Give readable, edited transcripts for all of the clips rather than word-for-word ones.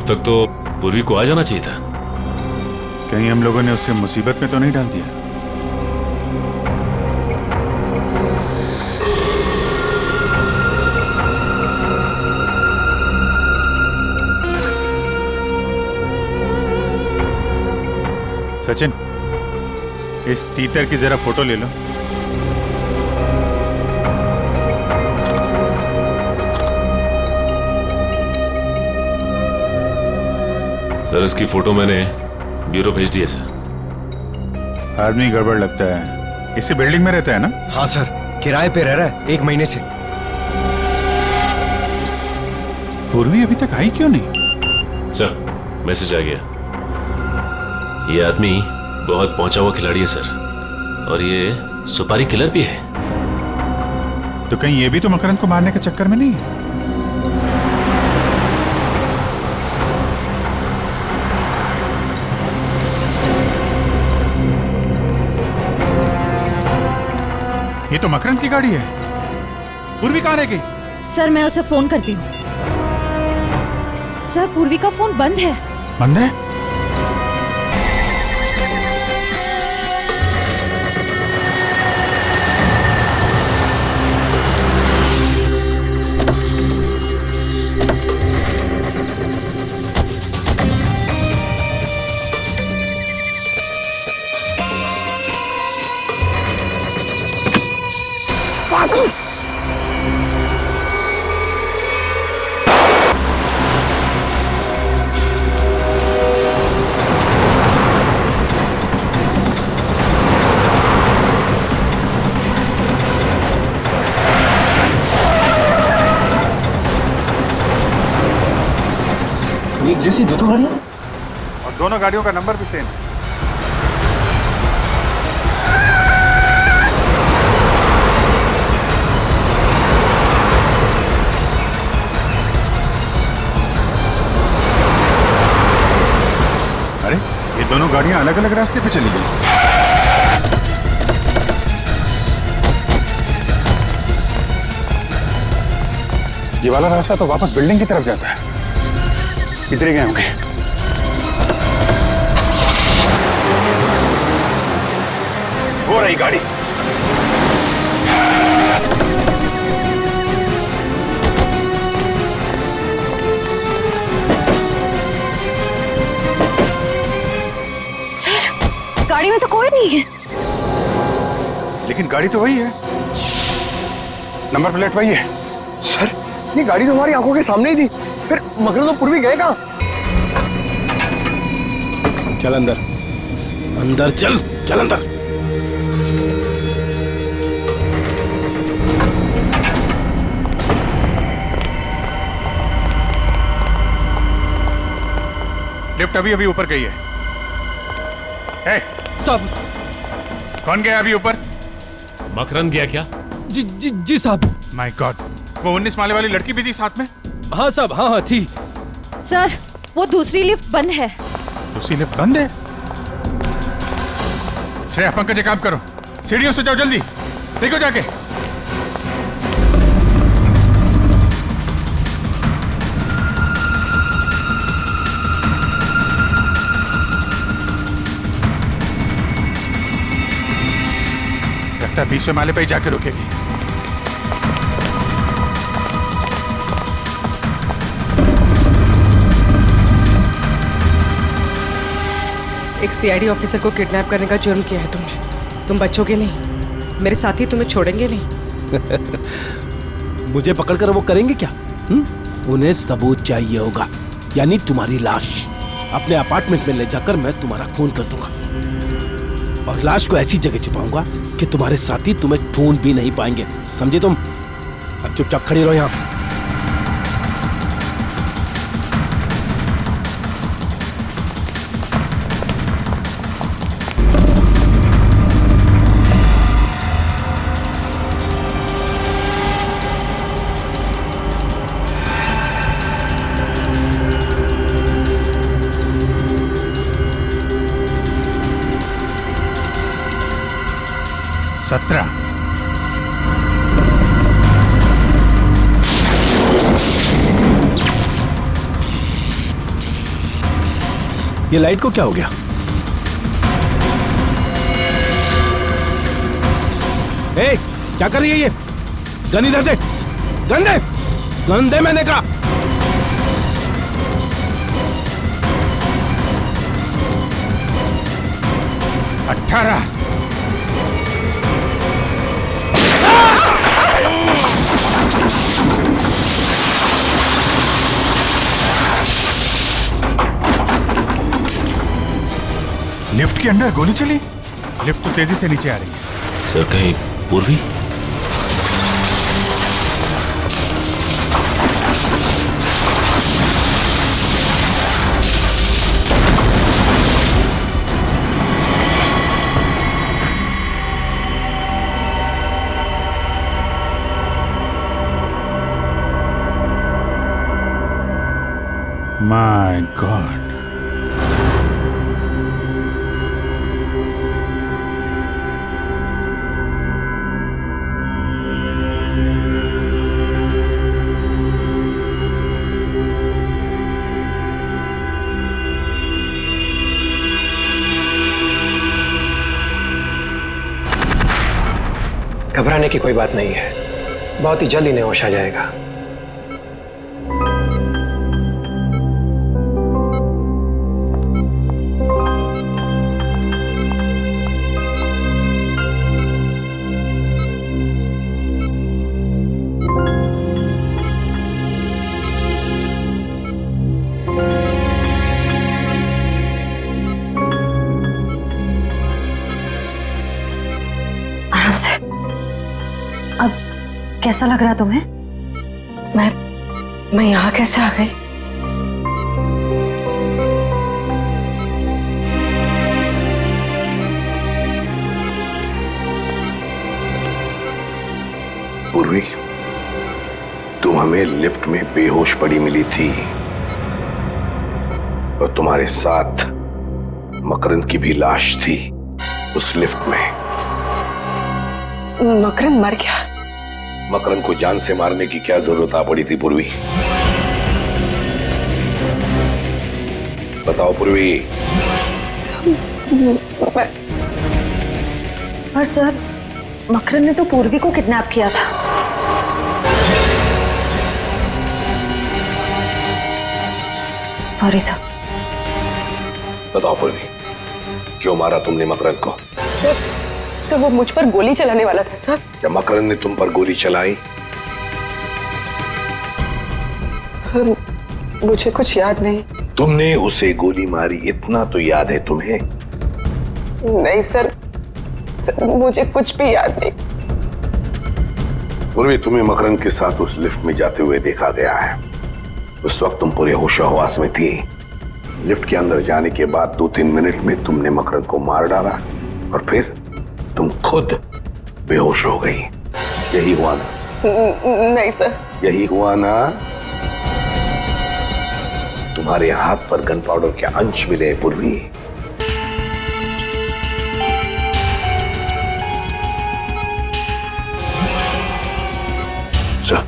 तब तक तो पूर्वी को आ जाना चाहिए था। कहीं हम लोगों ने उसे मुसीबत में तो नहीं डाल दिया? सचिन, इस तीतर की जरा फोटो ले लो। सर इसकी फोटो मैंने ब्यूरो भेज दी है सर। आदमी गड़बड़ लगता है। इसी बिल्डिंग में रहता है ना? हाँ सर, किराए पे रह रहा है 1 महीने से। पूर्वी अभी तक आई क्यों नहीं? सर मैसेज आ गया। ये आदमी बहुत पहुंचा हुआ खिलाड़ी है सर, और ये सुपारी किलर भी है। तो कहीं ये भी तो मकरंद को मारने के चक्कर में नहीं है? ये तो मकरंद की गाड़ी है। पूर्वी कहाँ रह गई? सर मैं उसे फोन करती हूँ। सर पूर्वी का फोन बंद है। बंद है? एक जैसी दो गाड़ियां, और दोनों गाड़ियों का नंबर भी सेम है। अरे ये दोनों गाड़ियां अलग अलग रास्ते पे चली गई। ये वाला रास्ता तो वापस बिल्डिंग की तरफ जाता है। इधर ही गए होंगे। हो रही गाड़ी। सर गाड़ी में तो कोई नहीं है। लेकिन गाड़ी तो वही है, नंबर प्लेट वही है। सर ये गाड़ी तो हमारी आंखों के सामने ही थी, फिर मकरंद और पूर्वी गए कहाँ? चल अंदर, अंदर चल, चल अंदर। लिफ्ट अभी अभी ऊपर गई है। साहब, कौन गया अभी ऊपर? मकरंद गया क्या? जी साहब। माय गॉड, वो 19 माले वाली लड़की भी थी साथ में? हाँ साहब, हाँ थी। सर वो दूसरी लिफ्ट बंद है। दूसरी लिफ्ट बंद है? श्रेया, पंकज एक काम करो, सीढ़ियों से जाओ, जल्दी देखो जाके। लगता है 20वें माले पे ही जाके रुकेगी। एक सीआईडी ऑफिसर को किडनैप करने का जुर्म किया है तुमने। तुम बचोगे नहीं, मेरे साथी तुम्हें छोड़ेंगे नहीं। मुझे पकड़कर वो करेंगे क्या? उन्हें सबूत चाहिए होगा, यानी तुम्हारी लाश। अपने अपार्टमेंट में ले जाकर मैं तुम्हारा खून कर दूंगा, और लाश को ऐसी जगह छुपाऊंगा कि तुम्हारे साथी तुम्हें ढूंढ भी नहीं पाएंगे। समझे तुम? अब चुपचाप खड़ी रहो यहाँ। ये लाइट को क्या हो गया? ए, क्या कर रही है ये? गन इधर दे, गन दे, गन दे मैंने कहा। अठारह। लिफ्ट के अंदर गोली चली। लिफ्ट तो तेजी से नीचे आ रही है। सर कहीं पूर्वी? My God. घबराने की कोई बात नहीं है, बहुत ही जल्द इन्हें होश आ जाएगा। आराम से। अब कैसा लग रहा है तुम्हें? मैं यहाँ कैसे आ गई? पूर्वी, तुम हमें लिफ्ट में बेहोश पड़ी मिली थी और तुम्हारे साथ मकरंद की भी लाश थी उस लिफ्ट में। मकरंद मर गया? मकरंद को जान से मारने की क्या जरूरत आ पड़ी थी पूर्वी? बताओ पूर्वी। पर सर, मकरंद ने तो पूर्वी को किडनैप किया था। Sorry sir. बताओ पूर्वी, क्यों मारा तुमने मकरंद को? सर वो मुझ पर गोली चलाने वाला था सर। जब मकरंद ने तुम पर गोली चलाई? सर मुझे कुछ याद नहीं। तुमने उसे गोली मारी इतना तो याद है तुम्हें? नहीं सर, मुझे कुछ भी याद नहीं। पूर्वी, तुम्हें मकरंद के साथ उस लिफ्ट में जाते हुए देखा गया है। उस वक्त तुम पूरे होशो-हवास में थी। लिफ्ट के अंदर जाने के बाद 2-3 मिनट में तुमने मकरंद को मार डाला और फिर तुम खुद बेहोश हो गई। यही हुआ ना? नहीं सर। यही हुआ ना? तुम्हारे हाथ पर गन पाउडर के अंश मिले पूर्वी। सर,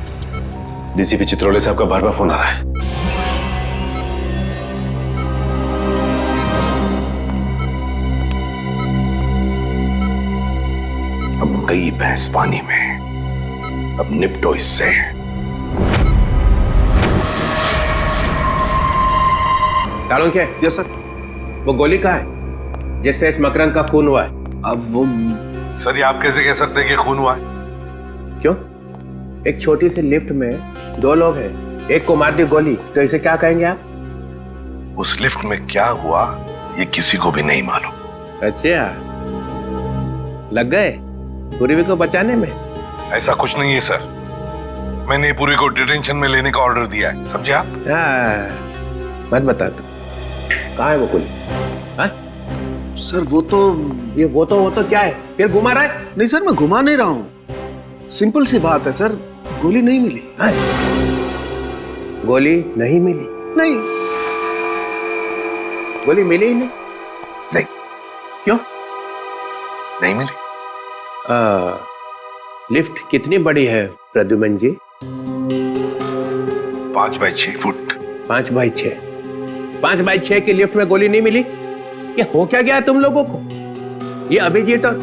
डीसीपी चित्रोले साहब का बार बार फोन आ रहा है। अब गई भैंस पानी में, अब निपटो इससे। चाणक्य। Yes sir. वो गोली कहाँ है जिससे इस मकरंद का खून हुआ है? अब वो सर, ये आप कैसे कह सकते हैं कि खून हुआ है? क्यों? एक छोटी सी लिफ्ट में 2 लोग हैं, एक को मार दी गोली, तो इसे क्या कहेंगे आप? उस लिफ्ट में क्या हुआ ये किसी को भी नहीं मालूम। अच्छा, लग गए पूर्वी को बचाने में? ऐसा कुछ नहीं है सर, मैंने पूर्वी को डिटेंशन में लेने का ऑर्डर दिया है, समझे आप? मत बता तू, कहाँ है वो गोली? सर वो तो क्या है? फिर घुमा रहा है? नहीं सर, मैं घुमा नहीं रहा हूँ। सिंपल सी बात है सर, गोली नहीं मिली। गोली नहीं मिली? नहीं। गोली मिली ही नहीं? नहीं। क्यों नहीं मिली? लिफ्ट कितनी बड़ी है प्रद्युमन जी? 5 बाय 6 फुट। 5 बाय 6। 5x6 की लिफ्ट में गोली नहीं मिली? ये हो क्या गया तुम लोगों को? ये अभिजीत और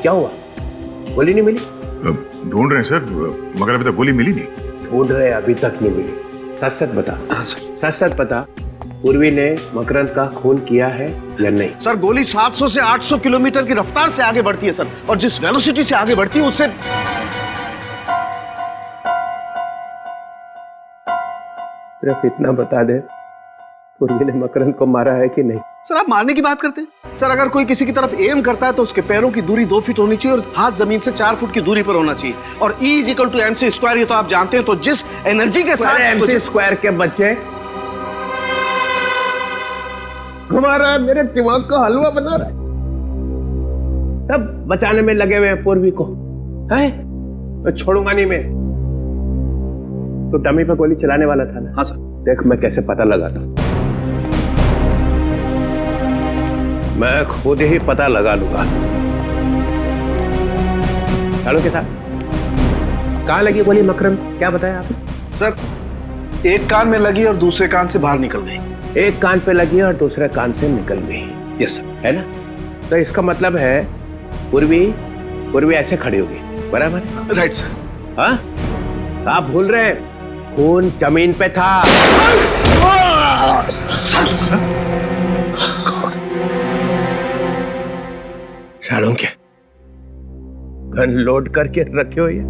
क्या हुआ? गोली नहीं मिली? ढूंढ रहे हैं सर, मगर अभी तक गोली मिली नहीं। ढूंढ रहे, अभी तक नहीं मिली। सच सच बता। हाँ सर। सच सच बता, पूर्वी ने मकरंद का खून किया है या नहीं? सर गोली 700 से 800 किलोमीटर की रफ्तार से आगे बढ़ती है सर, और जिस वेलोसिटी से आगे बढ़ती है उससे। सिर्फ इतना बता दे, पूर्वी ने मकरंद को मारा है कि नहीं? सर आप मारने की बात करते हैं? सर अगर कोई किसी की तरफ एम करता है तो उसके पैरों की दूरी 2 फीट होनी चाहिए और हाथ जमीन से 4 फुट की दूरी पर होना चाहिए, और E = MC स्क्वायर, ये तो आप जानते हैं। तो जिस एनर्जी के साथ MC स्क्वायर के बच्चे घुमा रहा है, मेरे दिमाग का हलवा बना रहा है। तब बचाने में लगे हुए हैं पूर्वी को, है? मैं छोड़ूंगा नहीं मैं। तो डमी पे गोली चलाने वाला था ना? हाँ सर। देख मैं कैसे पता लगाता हूं, मैं खुद ही पता लगा लूंगा। चलो के साथ कहां लगी गोली मकरंद, क्या बताया आपने? सर एक कान में लगी और दूसरे कान से बाहर निकल गई। एक कान पे लगी और दूसरे कान से निकल गई। Yes sir. है ना? तो इसका मतलब है पूर्वी ऐसे खड़ी होगी, बराबर? Right sir. हाँ, आप भूल रहे हैं, खून जमीन पे था। सालों के गन लोड करके रखे हो, ये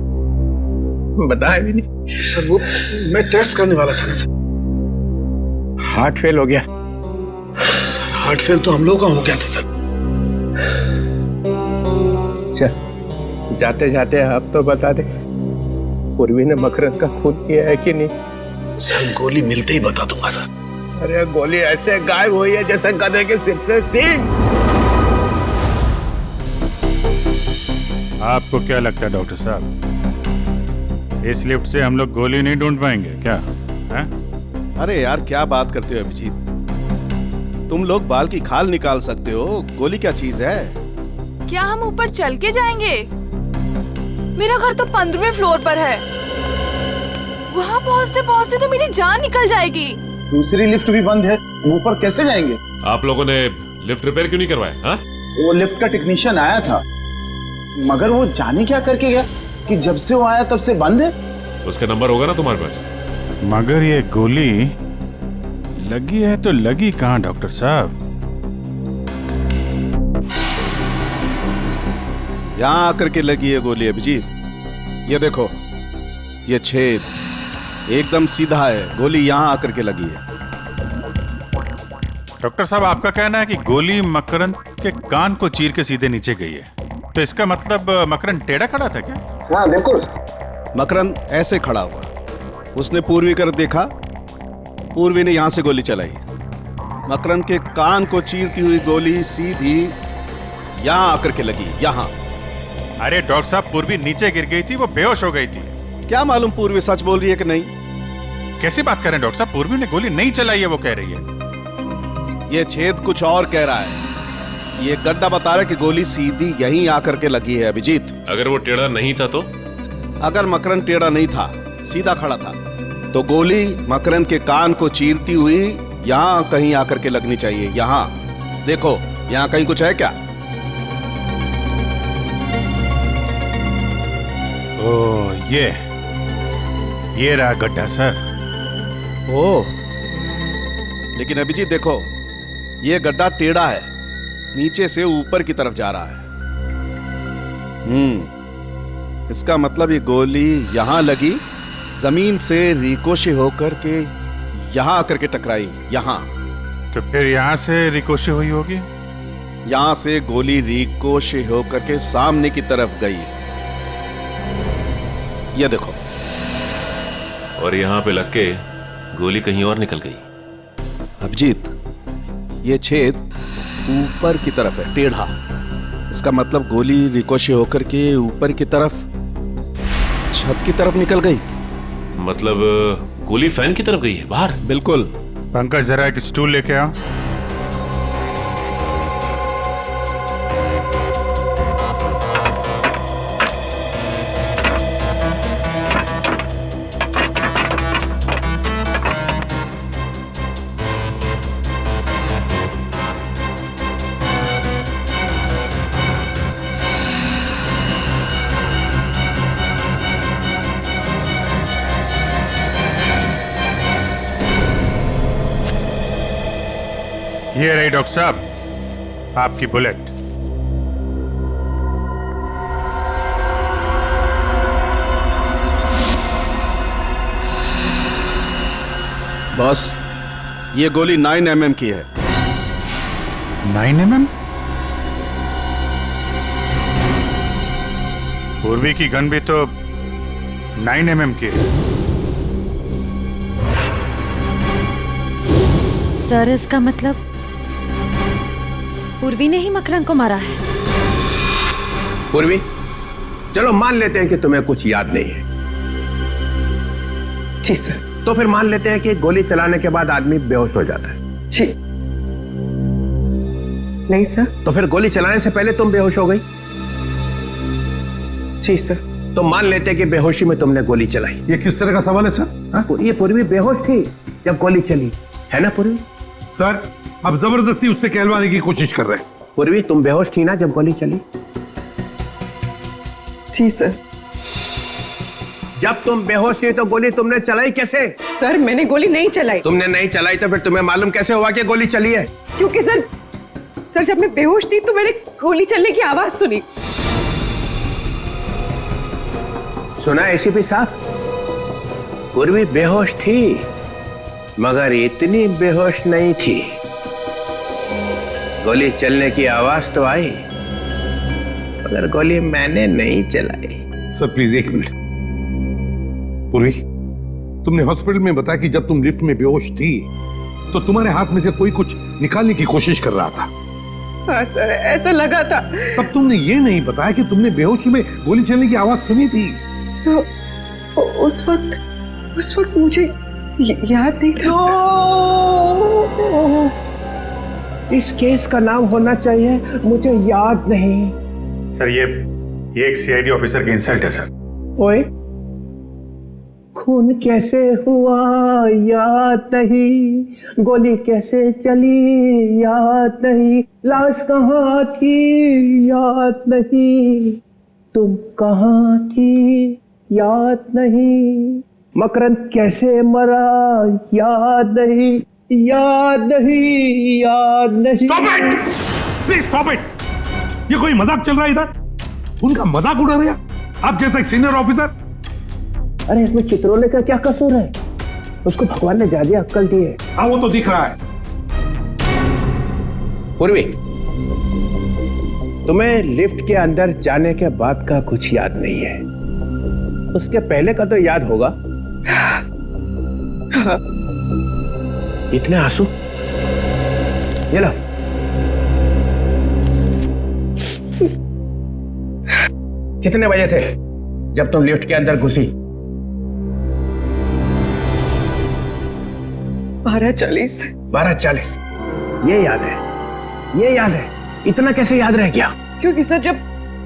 बताया भी नहीं। सर वो मैं टेस्ट करने वाला था ना सर। हार्ट फेल हो गया। सर हार्ट फेल तो हम लोगों का हो गया था सर। चल जाते जाते आप तो बता दे, पूर्वी ने मकरंद का खून किया है कि नहीं? सर गोली मिलते ही बता दूंगा सर। अरे गोली ऐसे गायब हुई है जैसे गधे के सिर से सींग। आपको क्या लगता है डॉक्टर साहब, इस लिफ्ट से हम लोग गोली नहीं ढूंढ पाएंगे क्या? है? अरे यार क्या बात करते हो अभिजीत, तुम लोग बाल की खाल निकाल सकते हो, गोली क्या चीज है? क्या हम ऊपर चल के जाएंगे? मेरा घर तो 15वें फ्लोर पर है, वहाँ पहुँचते पहुँचते तो मेरी जान निकल जाएगी। दूसरी लिफ्ट भी बंद है, ऊपर कैसे जाएंगे? आप लोगों ने लिफ्ट रिपेयर क्यों नहीं करवाया? हाँ? वो लिफ्ट का टेक्नीशियन आया था, मगर वो जाने क्या करके गया कि जब से वो आया तब से बंद है। उसका नंबर होगा ना तुम्हारे पास? मगर ये गोली लगी है तो लगी कहाँ डॉक्टर साहब? यहाँ आकर के लगी है गोली अभिजीत। ये देखो, ये छेद एकदम सीधा है, गोली यहाँ आकर के लगी है। डॉक्टर साहब आपका कहना है कि गोली मकरंद के कान को चीर के सीधे नीचे गई है, तो इसका मतलब मकरंद टेढ़ा खड़ा था क्या? हाँ बिल्कुल। मकरंद ऐसे खड़ा हुआ, उसने पूर्वी कर देखा, पूर्वी ने यहां से गोली चलाई। मकरंद के कान को चीरती हुई गोली सीधी यहां आकर के लगी, यहां। अरे डॉक्टर साहब, पूर्वी नीचे गिर गई थी, वो बेहोश हो गई थी। क्या मालूम पूर्वी सच बोल रही है कि नहीं। कैसी बात कर रहे हैं डॉक्टर साहब, पूर्वी ने गोली नहीं चलाई है वो कह रही है। ये छेद कुछ और कह रहा है, ये गड्ढा बता रहा है कि गोली सीधी यहीं आकर के लगी है अभिजीत। अगर वो टेढ़ा नहीं था तो? अगर मकरंद टेढ़ा नहीं था, सीधा खड़ा था, तो गोली मकरंद के कान को चीरती हुई यहां कहीं आकर के लगनी चाहिए। यहां देखो, यहां कहीं कुछ है क्या? ओह, ये रहा गड्ढा सर। ओह, लेकिन अभिजीत देखो, ये गड्ढा टेढ़ा है, नीचे से ऊपर की तरफ जा रहा है। इसका मतलब ये गोली यहां लगी, जमीन से रिकोशे होकर के यहां आकर के टकराई, यहां। तो फिर यहां से रिकोशे हुई होगी? यहां से गोली रिकोशे होकर के सामने की तरफ गई, ये देखो। और यहां पे लग के गोली कहीं और निकल गई। अभिजीत, ये छेद ऊपर की तरफ है, टेढ़ा। इसका मतलब गोली रिकोशे होकर के ऊपर की तरफ, छत की तरफ निकल गई। मतलब गोली फैन की तरफ गई है, बाहर? बिल्कुल। पंकज जरा एक स्टूल लेके आओ। ये रही डॉक्टर साहब आपकी बुलेट। बॉस, ये गोली 9 mm की है। 9 mm? पूर्वी की गन भी तो 9 mm की है। सर इसका मतलब पूर्वी ने ही मकरंद को मारा है। पूर्वी, चलो मान लेते हैं कि तुम्हें कुछ याद नहीं है। जी सर। तो फिर मान लेते हैं कि गोली चलाने के बाद आदमी बेहोश हो जाता है। जी नहीं सर। तो फिर गोली चलाने से पहले तुम बेहोश हो गई। जी सर। तो मान लेते हैं कि बेहोशी में तुमने गोली चलाई। ये किस तरह का सवाल है सर? ये पूर्वी बेहोश थी जब गोली चली, है ना पूर्वी? सर आप जबरदस्ती उससे कहलवाने की कोशिश कर रहे हैं। पूर्वी, तुम बेहोश थी ना जब गोली चली? जी सर। जब तुम बेहोश थी तो गोली तुमने चलाई कैसे? सर मैंने गोली नहीं चलाई। तुमने नहीं चलाई तो फिर तुम्हें मालूम कैसे हुआ कि गोली चली है? क्योंकि सर जब मैं बेहोश थी तो मैंने गोली चलने की आवाज सुनी। सुना एसीपी साहब? पूर्वी बेहोश थी मगर इतनी बेहोश नहीं थी। गोली चलने की आवाज तो आई मगर गोली मैंने नहीं चलाई। सर प्लीज एक मिनट। पूर्वी, तुमने हॉस्पिटल में बताया कि जब तुम लिफ्ट में बेहोश थी तो तुम्हारे हाथ में से कोई कुछ निकालने की कोशिश कर रहा था। हाँ सर, ऐसा लगा था। तब तुमने ये नहीं बताया कि तुमने बेहोशी में गोली चलने की आवाज सुनी थी। सर उस वक्त मुझे याद नहीं था। इस केस का नाम होना चाहिए मुझे याद नहीं। सर ये एक सीआईडी ऑफिसर की इंसल्ट है सर। ओए, खून कैसे हुआ याद नहीं, गोली कैसे चली याद नहीं, लाश कहाँ थी याद नहीं, तुम कहाँ थी याद नहीं, मकरंद कैसे मरा याद नहीं, याद नहीं, याद नहीं। Stop it! Please stop it! ये कोई मजाक चल रहा है इधर? उनका मजाक उड़ा रहे हैं आप जैसा एक सीनियर ऑफिसर। अरे इसमें चित्रोले का क्या कसूर है? उसको भगवान ने ज्यादा अक्कल दी है। हाँ वो तो दिख रहा है। पूर्वी, तुम्हें लिफ्ट के अंदर जाने के बाद का कुछ याद नहीं है, उसके पहले का तो याद होगा। इतने आंसू? ये लो। कितने बजे थे जब तुम लिफ्ट के अंदर घुसी? 12:40। 12:40। ये याद है, ये याद है। इतना कैसे याद रह गया? क्योंकि सर जब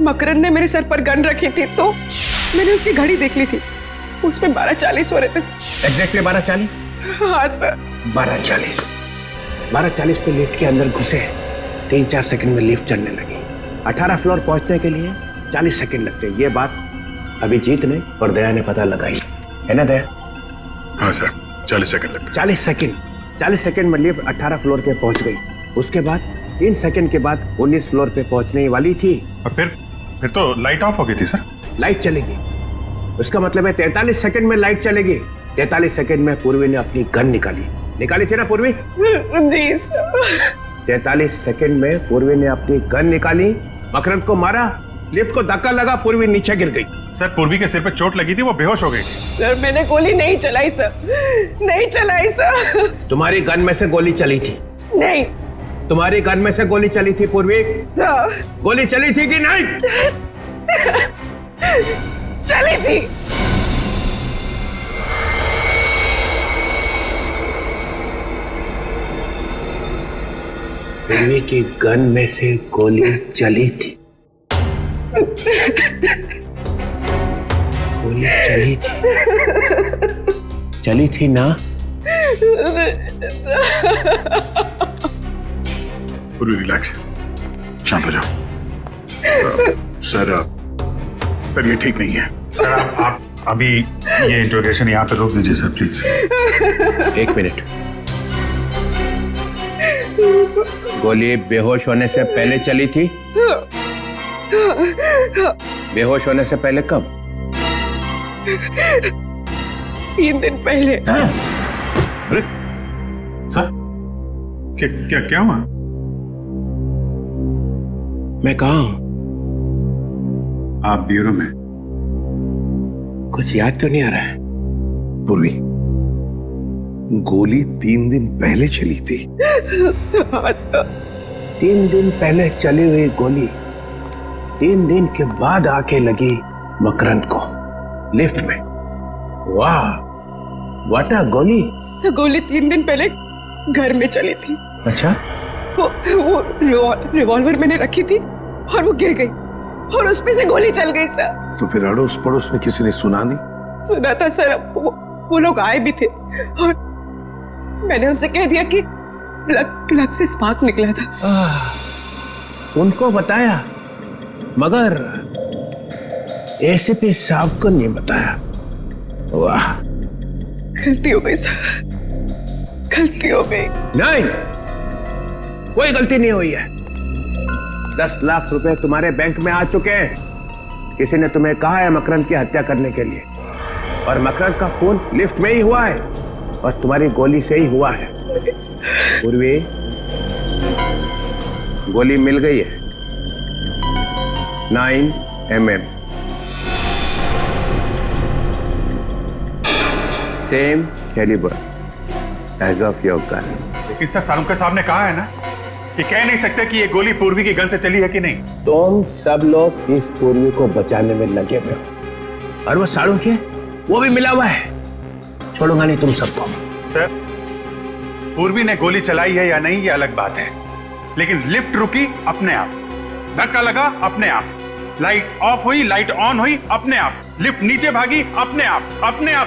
मकरंद ने मेरे सर पर गन रखी थी तो मैंने उसकी घड़ी देख ली थी, उसमें 12:40 हो रहे थे। एग्जैक्टली 12:40? हाँ सर। 12:40। 12:40 पे लिफ्ट के अंदर घुसे, 3-4 सेकंड में लिफ्ट चलने लगी। 18 फ्लोर पहुंचने के लिए 40 सेकंड लगते हैं। ये बात अभिजीत ने और दया ने पता लगाई है ना दया? हाँ सर, 40 सेकंड लगते। 40 सेकंड में लिफ्ट 18 फ्लोर पे पहुंच गई। उसके बाद 3 सेकंड के बाद 19 फ्लोर पे पहुंचने वाली थी। और फिर तो लाइट ऑफ हो गई थी सर। लाइट चलेगी, उसका मतलब है 43 सेकंड में लाइट चलेगी। 43 सेकंड में पूर्वी ने अपनी गन निकाली थी ना पूर्वी? जी सर। 43 सेकंड में पूर्वी ने अपनी गन निकाली, मकरंद को मारा, लिफ्ट को धक्का लगा, पूर्वी नीचे गिर गई। सर पूर्वी के सिर पे चोट लगी थी, वो बेहोश हो गई थी। सर मैंने गोली नहीं चलाई सर, नहीं चलाई सर। तुम्हारी गन में से गोली चली थी? नहीं। तुम्हारी गन में से गोली चली थी पूर्वी? सर गोली चली थी कि नहीं? चली थी। पूर्वी की गन में से गोली चली थी। गोली चली थी ना? पूर्वी रिलैक्स, शांत हो जाओ। सर ये ठीक नहीं है। सर आप अभी ये इंट्रोगेशन यहाँ पे रोक दीजिए सर प्लीज। 1 मिनट। गोली बेहोश होने से पहले चली थी? बेहोश होने से पहले कब? 3 दिन पहले। अरे सर, क्या क्या हुआ? मैं कहाँ हूँ? आप ब्यूरो में। कुछ याद तो नहीं आ रहा है। पूर्वी, गोली 3 दिन पहले चली थी। हाँ सर। 3 दिन पहले चली हुई गोली 3 दिन के बाद आके लगी मकरंद को लिफ्ट में। वाह, व्हाट अ गोली। सर गोली 3 दिन पहले घर में चली थी। अच्छा, वो रिवॉल्वर मैंने रखी थी और वो गिर गई और उसमें से गोली चल गई सर। तो फिर अड़ोस पड़ोस में किसी ने सुना नहीं? सुना था सर, वो लोग आए भी थे और मैंने उनसे कह दिया कि प्लग से स्पार्क निकला था। उनको बताया मगर एसीपी साहब को नहीं बताया। वाह, गलती हो गई सर, गलती हो गई। नहीं, कोई गलती नहीं हुई है। 10 लाख रुपए तुम्हारे बैंक में आ चुके हैं। किसी ने तुम्हें कहा है मकरंद की हत्या करने के लिए, और मकरंद का खून लिफ्ट में ही हुआ है और तुम्हारी गोली से ही हुआ है। पूर्वी, गोली मिल गई है 9 mm, same calibre as of your gun. लेकिन सर, सारुंके साहब ने कहा है ना कि कह नहीं सकते कि ये गोली पूर्वी की गन से चली है कि नहीं। तुम सब लोग इस पूर्वी को बचाने में लगे हुए हो और वो सारुंके, वो भी मिला हुआ है। छोड़ूंगा नहीं तुम सबको। सर, पूर्वी ने गोली चलाई है या नहीं ये अलग बात है, लेकिन लिफ्ट रुकी अपने आप, धक्का लगा अपने आप, लाइट ऑफ हुई, लाइट ऑन हुई अपने आप, लिफ्ट नीचे भागी अपने आप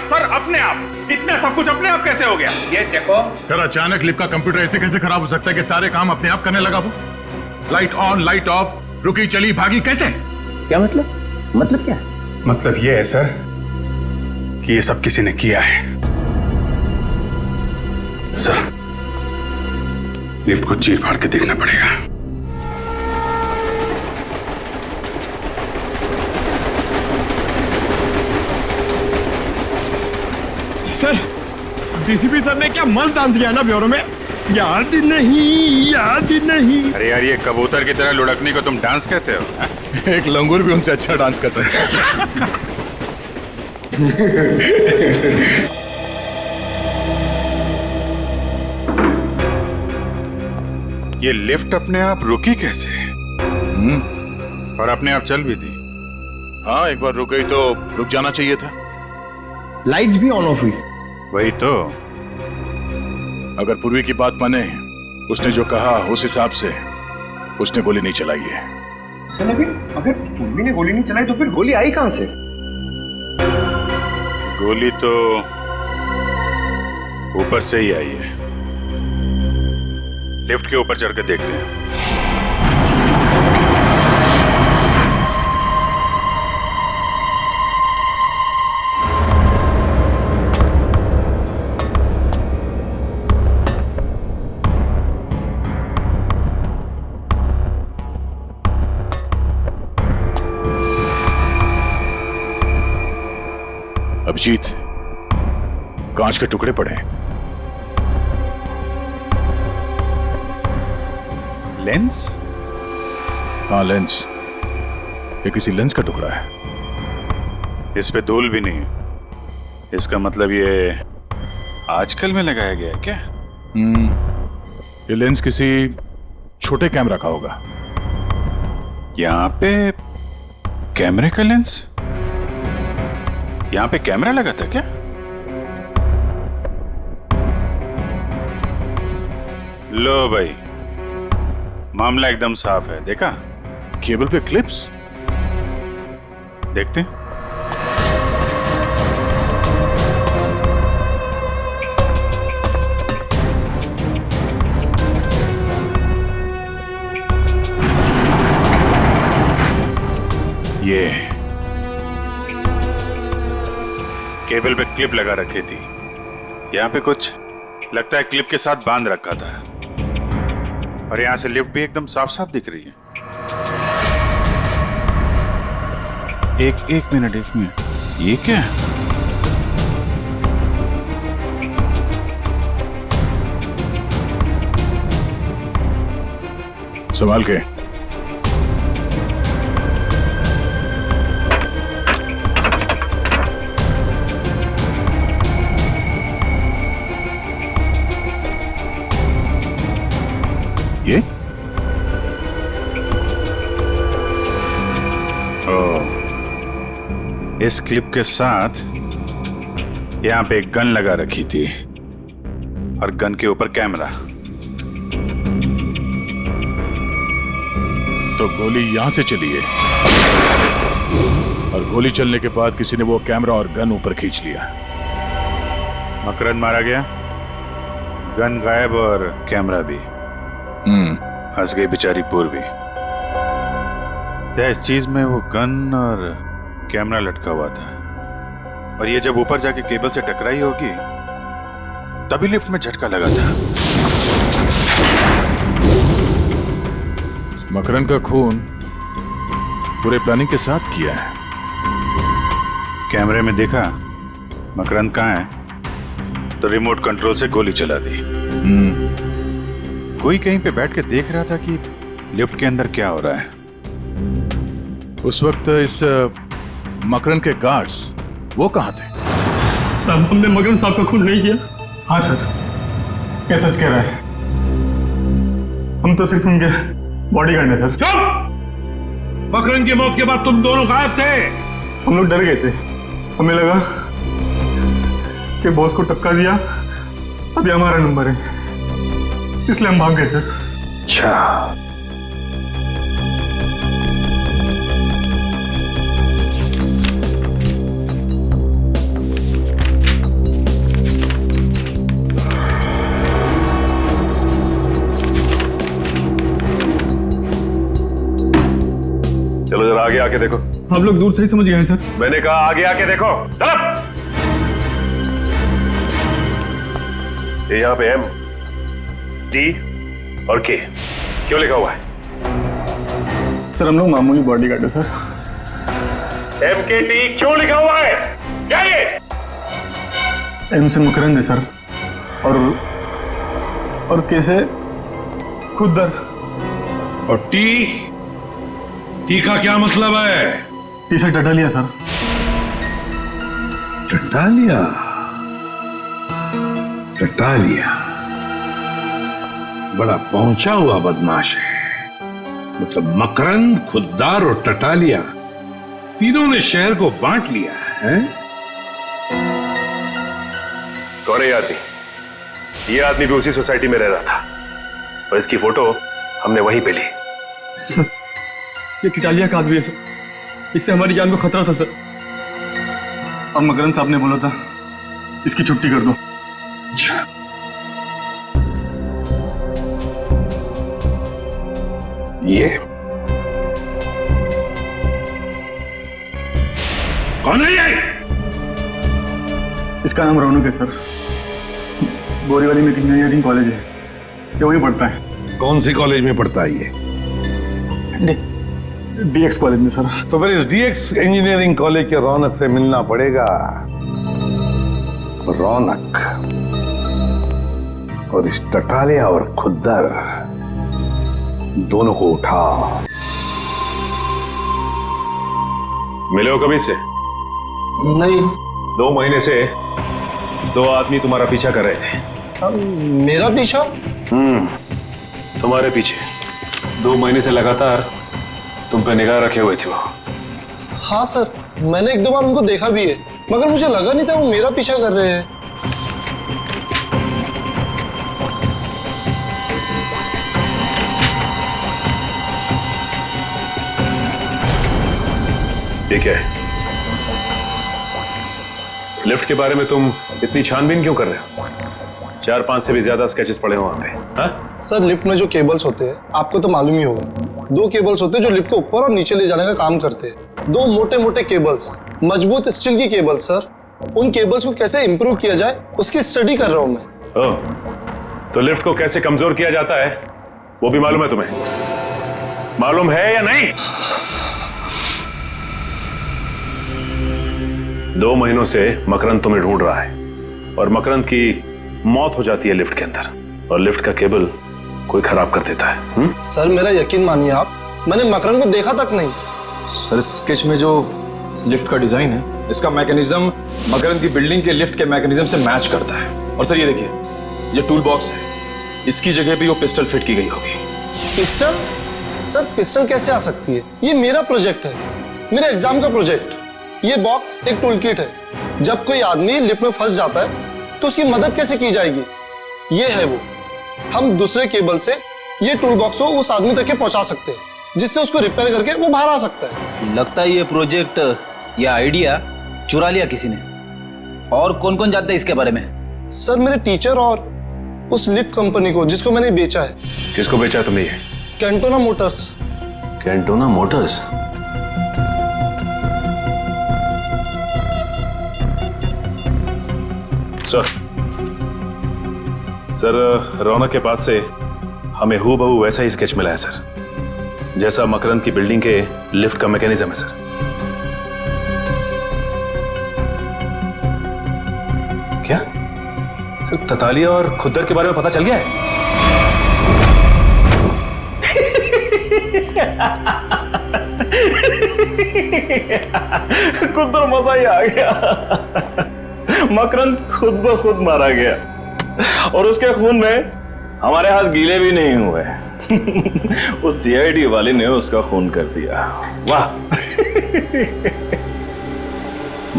सर, अपने आप। इतना सब कुछ अपने आप कैसे हो गया? ये देखो सर, अचानक लिफ्ट का कंप्यूटर ऐसे कैसे खराब हो सकता है कि सारे काम अपने आप करने लगा? वो लाइट ऑन, लाइट ऑफ, रुकी, चली, भागी, कैसे? क्या मतलब क्या है? मतलब ये है सर कि ये सब किसी ने किया है। सर, लिफ्ट को चीर फाड़ के देखना पड़ेगा। सर, डीसीपी सर ने क्या मस्त डांस किया ना ब्यूरो में। याद नहीं। अरे यार, ये कबूतर की तरह लुढ़कने को तुम डांस कहते हो? एक लंगूर भी उनसे अच्छा डांस कर सकता है। ये लिफ्ट अपने आप रुकी कैसे? और अपने आप चल भी दी। हाँ, एक बार रुक गई तो रुक जाना चाहिए था। लाइट्स भी ऑन ऑफ हुई। वही तो। अगर पूर्वी की बात माने, उसने जो कहा उस हिसाब से उसने गोली नहीं चलाई है। सर, लेकिन अगर पूर्वी ने गोली नहीं चलाई तो फिर गोली आई कहां से? गोली तो ऊपर से ही आई है। लिफ्ट के ऊपर चढ़ के देखते हैं। अभिजीत, कांच के टुकड़े पड़े हैं। लेंस? हाँ, लेंस। ये किसी लेंस का टुकड़ा है। इस पे धूल भी नहीं है। इसका मतलब ये आजकल में लगाया गया है क्या? ये लेंस किसी छोटे कैमरा का होगा। यहाँ पे कैमरे का लेंस? यहाँ पे कैमरा लगा था क्या? लो भाई, मामला एकदम साफ है। देखा? केबल पे क्लिप्स देखते। ये केबल पे क्लिप लगा रखी थी। यहाँ पे कुछ लगता है क्लिप के साथ बांध रखा था। और यहां से लिफ्ट भी एकदम साफ साफ दिख रही है। एक मिनट ये क्या है? संभाल के। ये इस क्लिप के साथ यहां पे एक गन लगा रखी थी और गन के ऊपर कैमरा। तो गोली यहां से चली है और गोली चलने के बाद किसी ने वो कैमरा और गन ऊपर खींच लिया। मकरंद मारा गया, गन गायब और कैमरा भी। हंस गई बेचारी पूर्वी। इस चीज में वो गन और कैमरा लटका हुआ था और ये जब ऊपर जाके केबल से टकराई होगी तभी लिफ्ट में झटका लगा था। मकरंद का खून पूरे प्लानिंग के साथ किया है। कैमरे में देखा मकरंद कहाँ है तो रिमोट कंट्रोल से गोली चला दी। कोई कहीं पे बैठ के देख रहा था कि लिफ्ट के अंदर क्या हो रहा है। उस वक्त इस मकरंद के गार्ड्स वो कहाँ थे? साहब हमने मकरंद साहब का खून नहीं किया। हाँ सर, ये सच कह रहा है। हम तो सिर्फ उनके बॉडीगार्ड हैं सर। चुप! मकरंद की मौत के बाद तुम दोनों गायब थे। हम लोग डर गए थे, हमें लगा कि बॉस को टक्का दिया, अभी हमारा नंबर है, इसलिए हम भाग गए सर। अच्छा, चलो जरा आगे आके देखो। आप लोग दूर से ही समझ गए सर। मैंने कहा आगे आके देखो। चलो। ये यहाँ पे एम, डी और के क्यों लिखा हुआ है? सर हम लोग मामूली बॉडीगार्ड है सर। एम के टी क्यों लिखा हुआ है? क्या ये? एम से मकरंद है सर और के से खुदर। और टी का क्या मतलब है? टी से टटालिया सर। टटालिया? टटालिया बड़ा पहुंचा हुआ बदमाश है। मतलब मकरंद, खुद्दार और टटालिया तीनों ने शहर को बांट लिया है। कौन है ये आदमी? ये आदमी भी उसी सोसाइटी में रह रहा था और इसकी फोटो हमने वहीं पे ली। सर ये टिटालिया का आदमी है सर, इससे हमारी जान को खतरा था सर। और मकरंद साहब ने बोला था इसकी छुट्टी कर दो। ये कौन है ये? इसका नाम रौनक है सर। बोरीवली में इंजीनियरिंग कॉलेज है, ये वहीं पढ़ता है। कौन सी कॉलेज में पढ़ता है ये? डीएक्स कॉलेज में सर। तो फिर इस डीएक्स इंजीनियरिंग कॉलेज के रौनक से मिलना पड़ेगा। रौनक और इस टटालिया और खुद्दर दोनों को उठा। मिले हो कभी से? नहीं। 2 महीने से 2 आदमी तुम्हारा पीछा कर रहे थे। मेरा पीछा? तुम्हारे पीछे 2 महीने से लगातार तुम पे निगाह रखे हुए थे वो। हाँ सर, मैंने 1-2 बार उनको देखा भी है, मगर मुझे लगा नहीं था वो मेरा पीछा कर रहे हैं। ठीक है, लिफ्ट के बारे में तुम इतनी छानबीन क्यों कर रहे हो? 4-5 से भी ज्यादा स्केचेस पड़े हो वहां पे। हाँ? सर लिफ्ट में जो केबल्स होते हैं आपको तो मालूम ही होगा। 2 केबल्स होते हैं जो लिफ्ट को ऊपर और नीचे ले जाने का काम करते हैं। 2 मोटे मोटे केबल्स, मजबूत स्टील की केबल्स सर। उन केबल्स को कैसे इंप्रूव किया जाए उसकी स्टडी कर रहा हूं मैं। तो लिफ्ट को कैसे कमजोर किया जाता है वो भी मालूम है तुम्हें? मालूम है या नहीं? 2 महीनों से मकरंद तुम्हें ढूंढ रहा है और मकरंद की मौत हो जाती है लिफ्ट के अंदर, और लिफ्ट का केबल कोई खराब कर देता है। सर मेरा यकीन मानिए आप, मैंने मकरंद को देखा तक नहीं। सर स्केच में जो लिफ्ट का डिजाइन है, इसका मैकेनिज्म मकरंद की बिल्डिंग के लिफ्ट के मैकेनिज्म से मैच करता है। और सर ये देखिए, ये टूल बॉक्स है, इसकी जगह भी वो पिस्टल फिट की गई होगी। पिस्टल? सर पिस्टल कैसे आ सकती है? ये मेरा प्रोजेक्ट है, मेरे एग्जाम का प्रोजेक्ट। ये बॉक्स एक टूल किट है, जब कोई आदमी लिफ्ट में फंस जाता है तो उसकी मदद कैसे की जाएगी, ये है वो। हम दूसरे केबल से ये टूल बॉक्स को उस आदमी तक पहुंचा सकते हैं, जिससे उसको रिपेयर करके वो बाहर आ सकता है। लगता है ये प्रोजेक्ट या आइडिया चुरा लिया किसी ने। और कौन कौन जानता है इसके बारे में? सर मेरे टीचर और उस लिफ्ट कंपनी को जिसको मैंने बेचा है। किसको बेचा है तुमने ये? Cantona motors. Cantona motors? Sir Raunak के पास से हमें हूबहू वैसा ही स्केच मिला है सर, जैसा मकरंद की बिल्डिंग के लिफ्ट का मैकेनिज्म है सर। क्या सर ततालिया और खुद्दर के बारे में पता चल गया है? खुद्दर मजा ही आ गया। मकरंद खुद ब खुद मारा गया और उसके खून में हमारे हाथ गीले भी नहीं हुए। उस सीआईडी वाले ने उसका खून कर दिया। वाह!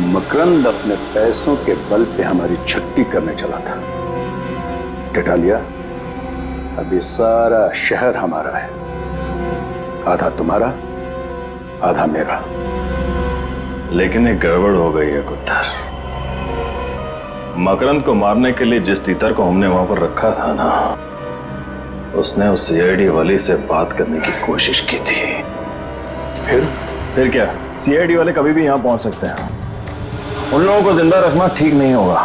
मकरंद अपने पैसों के बल पे हमारी छुट्टी करने चला था। टिटालिया, अब ये सारा शहर हमारा है, आधा तुम्हारा आधा मेरा। लेकिन एक गड़बड़ हो गई है खुद्दर। मकरंद को मारने के लिए जिस तीतर को हमने वहां पर रखा था ना, उसने उस सीआईडी वाली से बात करने की कोशिश की थी। फिर क्या? सीआईडी वाले कभी भी यहां पहुंच सकते हैं। उन लोगों को जिंदा रखना ठीक नहीं होगा।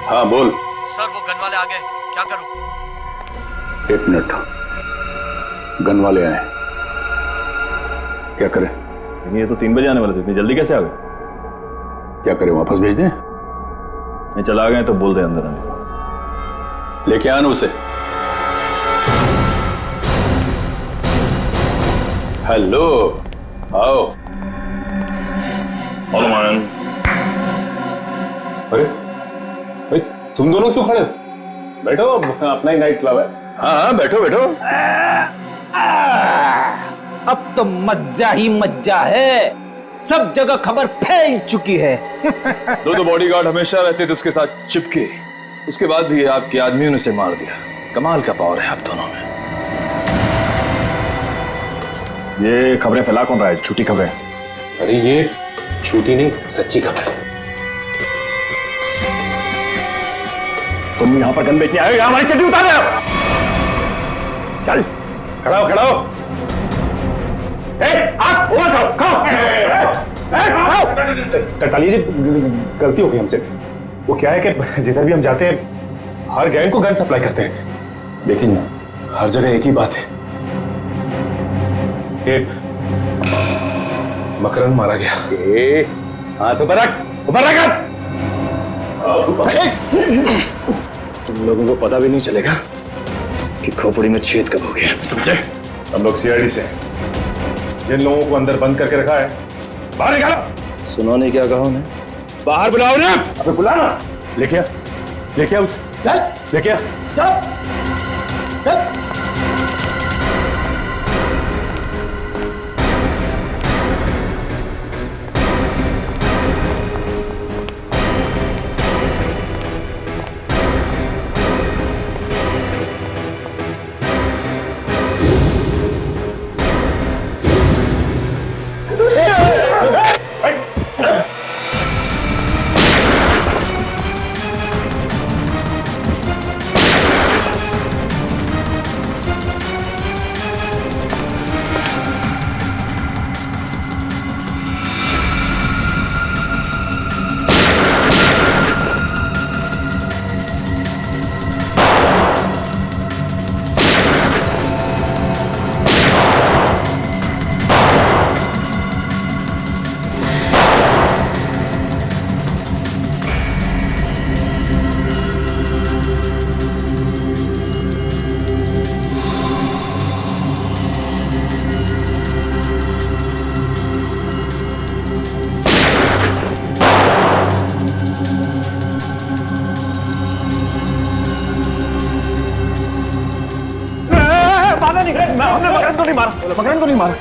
हाँ बोल। सर वो गन वाले आ गए, क्या करूं? 1 मिनट, गन वाले आए, क्या करें? ये तो 3 बजे आने वाले थे, इतनी जल्दी कैसे आ गए? क्या करें, वापस भेज दें? नहीं, चला गए तो बोल दे अंदर आने। लेके आना उसे। हेलो, आओ। अरे तुम दोनों क्यों खड़े हो? बैठो, अपना ही नाइट क्लब है। हाँ बैठो बैठो। अब तो मज्जा ही मज्जा है, सब जगह खबर फैल चुकी है। 2 बॉडीगार्ड हमेशा रहते थे उसके साथ चिपके, उसके बाद भी आपके आदमियों ने उसे मार दिया। कमाल का पावर है आप दोनों में। ये खबरें फैला कौन रहा है? झूठी खबरें? अरे ये झूठी नहीं, सच्ची खबर है। तुम यहां पर गन बेचने आए हो, हमारी चड्डी उतार रहे हो? चल खड़ा हो, खड़ा हो। टटालिया जी, गलती हो गई हमसे। वो क्या है कि जिधर भी हम जाते हैं हर गैंग को गन सप्लाई करते हैं, लेकिन हर जगह एक ही बात है कि मकरंद मारा गया। हाँ तो ऊपर रख। तुम लोगों को पता भी नहीं चलेगा कि खोपड़ी में छेद कब हो गया, समझे? हम लोग सीआईडी से हैं, जिन लोगों को अंदर बंद करके रखा है बाहर निकालो। सुनो नहीं क्या कहा उन्हें? बाहर बुलाओ ना। अबे बुलाना। लेके आ उस, चल लेके आ, चल। नहीं मारा, मकरंद को नहीं मारा।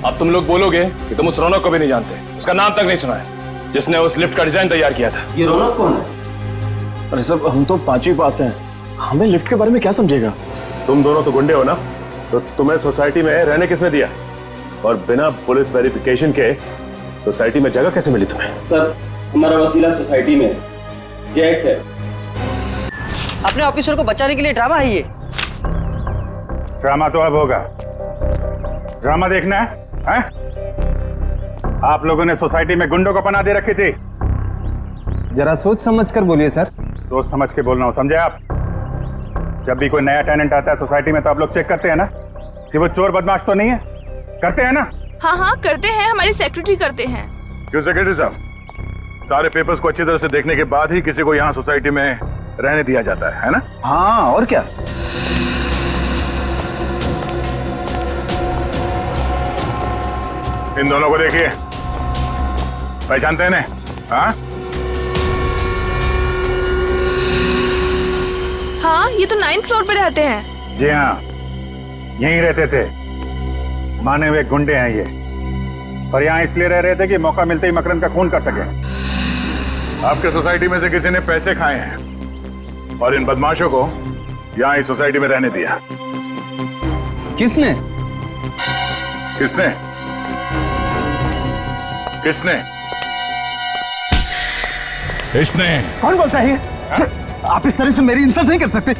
अब तुम लोग बोलोगे कि तुम उस रौनक को भी नहीं जानते, उसका नाम तक नहीं सुना है, जिसने उस लिफ्ट का डिजाइन तैयार किया था। ये रौनक कौन है? अरे सब हम तो 5वीं पास हैं, हमें लिफ्ट के बारे में क्या समझेगा? तुम दोनों तो गुंडे हो ना, तो तुम्हें सोसाइटी में रहने किसने दिया? और बिना पुलिस वेरिफिकेशन के सोसाइटी में जगह कैसे मिली तुम्हें? सर, हमारा वसीला सोसाइटी में जैक है। अपने ऑफिसर को बचाने के लिए ड्रामा है ये। ड्रामा तो अब होगा। ड्रामा देखना है? आप लोगों ने सोसाइटी में गुंडों को पनाह दे रखी थी। जरा सोच समझ कर बोलिए सर। सोच समझ के बोल रहा हूँ, समझे आप? जब भी कोई नया टेनेंट आता है सोसाइटी में तो आप लोग चेक करते हैं ना कि वो चोर बदमाश तो नहीं है? करते हैं ना? हाँ हाँ करते हैं, हमारी सेक्रेटरी करते हैं। क्यों सेक्रेटरी साहब, सारे पेपर्स को अच्छी तरह से देखने के बाद ही किसी को यहाँ सोसाइटी में रहने दिया जाता है ना? हाँ, और क्या? इन दोनों को देखिए, पहचानते हैं इन्हें? हाँ हाँ, ये तो 9th फ्लोर पे रहते हैं। जी हाँ, यहीं रहते थे। माने हुए गुंडे हैं ये, पर यहाँ इसलिए रह रहे थे कि मौका मिलते ही मकरंद का खून कर सके। आपके सोसाइटी में से किसी ने पैसे खाए हैं और इन बदमाशों को यहाँ इस सोसाइटी में रहने दिया। किसने? किसने? किसने? इसने। कौन बोलता है? आप इस तरह से मेरी इंसल्ट नहीं कर सकते।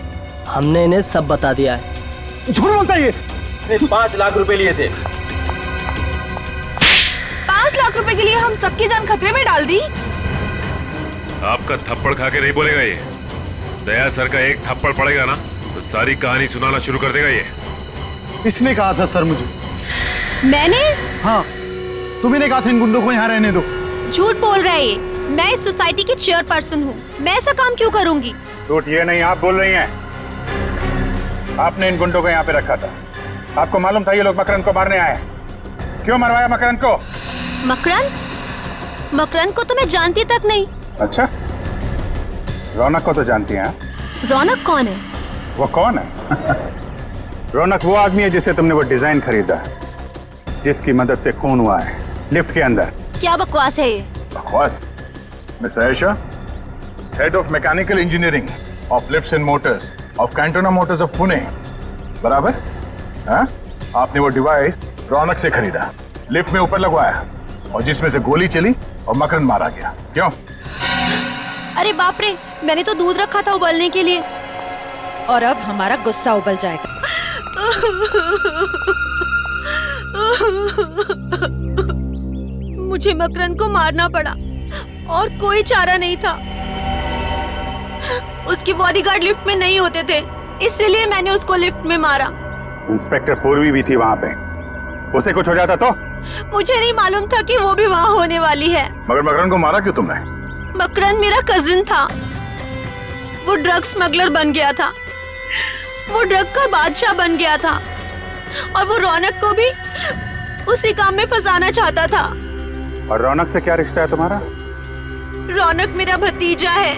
हमने इन्हें सब बता दिया है। झूठ बोलता है ये। 5 लाख रुपए लिए थे। 5 लाख रुपए के लिए हम सबकी जान खतरे में डाल दी। आपका थप्पड़ खा के नहीं बोलेगा ये। दया सर का एक थप्पड़ पड़ेगा ना तो सारी कहानी सुनाना शुरू कर देगा ये। इसने कहा था सर मुझे। मैंने? हाँ, तुम्ही ने कहा था इन गुंडों को यहाँ रहने दो। झूठ बोल रहा है ये। मैं इस सोसाइटी की चेयरपर्सन हूँ, मैं ऐसा काम क्यों करूंगी? झूठ ये नहीं, आप बोल रही हैं। आपने इन गुंडों को यहाँ पे रखा था। आपको मालूम था ये लोग मकरंद को मारने आए। क्यों मरवाया मकरंद को? मकरंद को तो मैं जानती तक नहीं। अच्छा, रौनक को तो जानती हैं? रौनक कौन है? वो कौन है? रौनक वो आदमी है जिसे तुमने वो डिजाइन खरीदा, जिसकी मदद से खून हुआ है लिफ्ट के अंदर। क्या बकवास है ये? बकवास? Miss Ayesha, head of mechanical engineering of lifts and Motors of Cantona Motors of Pune, बराबर? हाँ? आपने वो डिवाइस रौनक से खरीदा, लिफ्ट में ऊपर लगवाया और जिसमें से गोली चली और मकरंद मारा गया। क्यों? अरे बाप रे, मैंने तो दूध रखा था उबलने के लिए। और अब हमारा गुस्सा उबल जाएगा। मुझे मकरंद को मारना पड़ा और कोई चारा नहीं था। उसके बॉडीगार्ड लिफ्ट में नहीं होते थे, इसलिए मैंने उसको लिफ्ट में मारा। इंस्पेक्टर पूर्वी भी थी वहाँ पे, उसे कुछ हो जाता तो? मुझे नहीं मालूम था कि वो भी वहाँ होने वाली है। मगर मकरंद को मारा क्यों तुमने? मकरंद मेरा कजिन था, वो ड्रग स्मगलर बन गया था, वो ड्रग का बादशाह बन गया था और वो रौनक को भी उसी काम में फंसाना चाहता था। और रौनक से क्या रिश्ता है तुम्हारा? रौनक मेरा भतीजा है।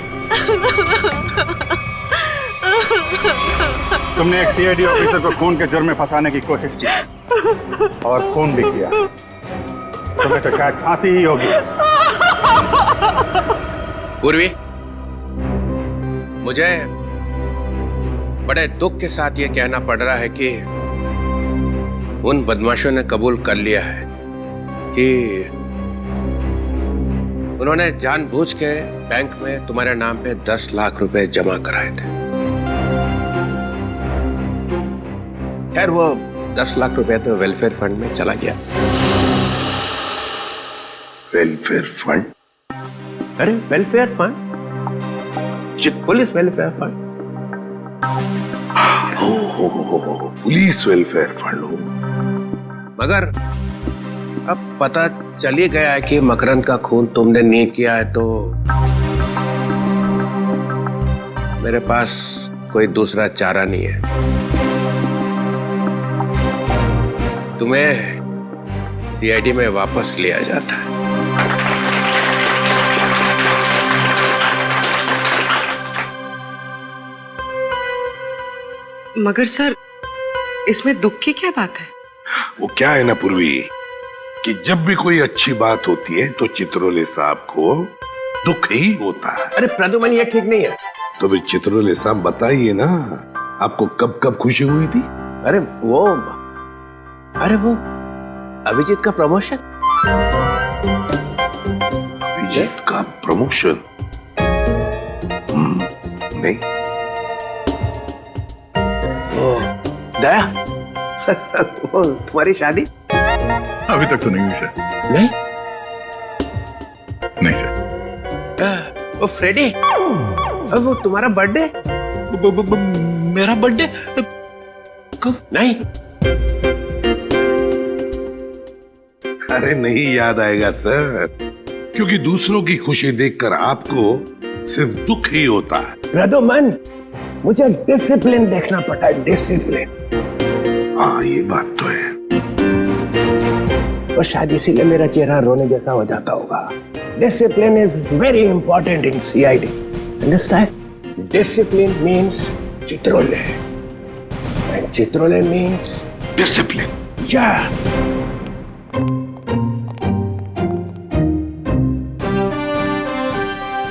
तुमने एक सीआईडी ऑफिसर को खून के जुर्म में फंसाने की कोशिश की और खून भी किया। तुम्हें तो शायद फांसी ही होगी। पूर्वी, मुझे बड़े दुख के साथ ये कहना पड़ रहा है कि उन बदमाशों ने कबूल कर लिया है कि उन्होंने जानबूझ के बैंक में तुम्हारे नाम पे 10 लाख रुपए जमा कराए थे। खैर वो 10 लाख रुपए तो वेलफेयर फंड में चला गया। Welfare fund? अरे welfare fund? Police welfare fund? Police welfare fund हो। मगर अब पता चल ही गया है कि मकरंद का खून तुमने नहीं किया है, तो मेरे पास कोई दूसरा चारा नहीं है। तुम्हें सीआईडी में वापस लिया जाता है। मगर सर इसमें दुख की क्या बात है? वो क्या है ना पूर्वी कि जब भी कोई अच्छी बात होती है तो चित्रोले साहब को दुख ही होता है। अरे प्रदुमन, ये ठीक नहीं है। तो भी चित्रोले साहब बताइए ना, आपको कब कब खुशी हुई थी? अरे वो अभिजीत का प्रमोशन। अभिजीत का प्रमोशन? नहीं। दया वो तुम्हारी शादी? अभी तक तो नहीं हुई सर। नहीं नहीं सर। वो फ्रेडी, वो तुम्हारा बर्थडे? मेरा बर्थडे कब? नहीं। अरे नहीं याद आएगा सर, क्योंकि दूसरों की खुशी देखकर आपको सिर्फ दुख ही होता है। प्रदुमन, मुझे डिसिप्लिन देखना पड़ता है, डिसिप्लिन। हाँ ये बात तो है। और शायद इसीलिए मेरा चेहरा रोने जैसा हो जाता होगा। Discipline is very important in CID, understand? Discipline means Chitrole and Chitrole means discipline. या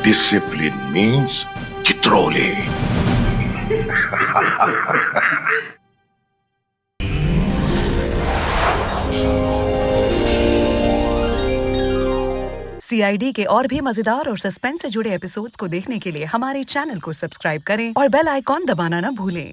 डिसिप्लिन मीन्स चित्रोले। सीआईडी के और भी मजेदार और सस्पेंस से जुड़े एपिसोड्स को देखने के लिए हमारे चैनल को सब्सक्राइब करें और बेल आइकॉन दबाना ना भूलें।